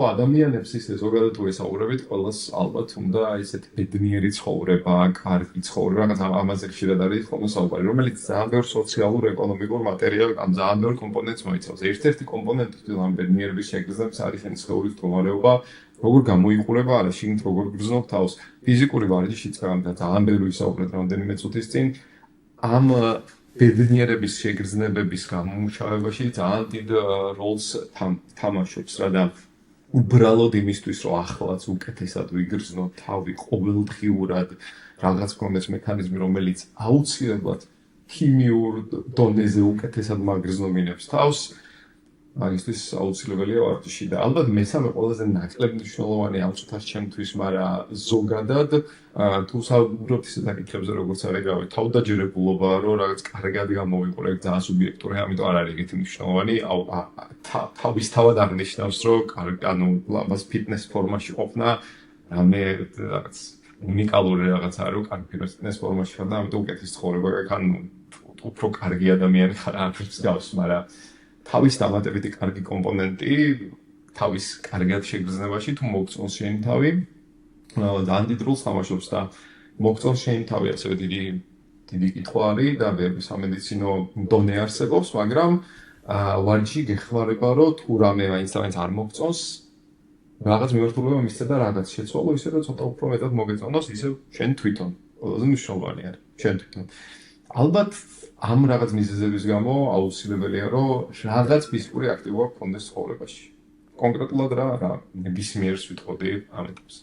ადამიანებს ისე ზოგადად თუ ესაუბრებით, ყველას ალბათ უნდა ესეთი ბედნიერი ცხოვრება, კარგი ცხოვრება, რაღაც ამაზე ხშირად არის ხოლმე საუბარი, რომელიც ძალიან ბევრ სოციალურ, ეკონომიკურ, მატერიალურ, ან ძალიან ბევრ კომპონენტს მოიცავს. ერთ-ერთი კომპონენტი თვითონ ბედნიერების შეგრძნებას არის შენი სხეულის მდგომარეობა, როგორ გამოიყურება, არა შიგნით როგორ გრძნობ თავს. ფიზიკური ვარჯიშიც და ძალიან ბევრი ვისაუბრეთ რამდენიმე წუთის წინ. ამ ბედნიერების შეგრძნებების გამომუშავებაში ძალიან დიდ როლს თამაშობს რა და უბრალოდ იმისთვის, რომ ახლაც უკეთესად ვიგრძნო თავი ყოველდღიურად, რაღაც გქონდეს მექანიზმი, რომელიც აუცილებლად ქიმიურ დონეზე უკეთესად მაგრძნობინებს თავს, მაგისთვის აუცილებელია ვარჯიში და ალბათ მესამე ყველაზე ნაკლებ მნიშვნელოვანი ამ წუთას ჩემთვის, მაგრამ ზოგადად თუ საუბრობთ ისეთ საკითხებზე, როგორც არის რავი, თავდაჯერებულობა, რომ რაღაც კარგად გამოვიყურებ, ძალიან სუბიექტური, ამიტომ არ არის ეგეთი მნიშვნელოვანი, თავისთავად აღნიშნავს, რომ ანუ ლამაზ ფიტნეს ფორმაში ყოფნა, რამე რაღაც უნიკალური რაღაც არის, რომ კარგი ფიტნეს ფორმაში ხარ და ამიტომ უკეთეს ცხოვრება გაქვს, ანუ უფრო კარგი ადამიანი ხარ ამის გავს, მაგრამ თავის დამატებითი კარგი კომპონენტი თავის კარგად შეგრძნებაში თუ მოგწონს შენი თავი, ძალიან დიდ როლს თამაშობს და მოგწონს შენი თავი, ასევე დიდი კითხვა არის და ბევრი სამედიცინო დონე არსებობს, მაგრამ ვარჯიში გეხმარება, რომ თუ რამე მაინც არ მოგწონს, რაღაც მიმართულება მისცე და რაღაც შეცვალო, ისე რომ ცოტა უფრო მეტად მოგეწონოს, ისე შენ თვითონ. ყველაზე მნიშვნელოვანი არის შენ თვითონ. ალბათ ამ რაღაც მიზეზების გამო აუცილებელია, რომ რაღაც ფიზიკური აქტივობა გქონდეს ცხოვრებაში. კონკრეტულად რა ნებისმიერს ვიტყოდი ამ ეტაპზე.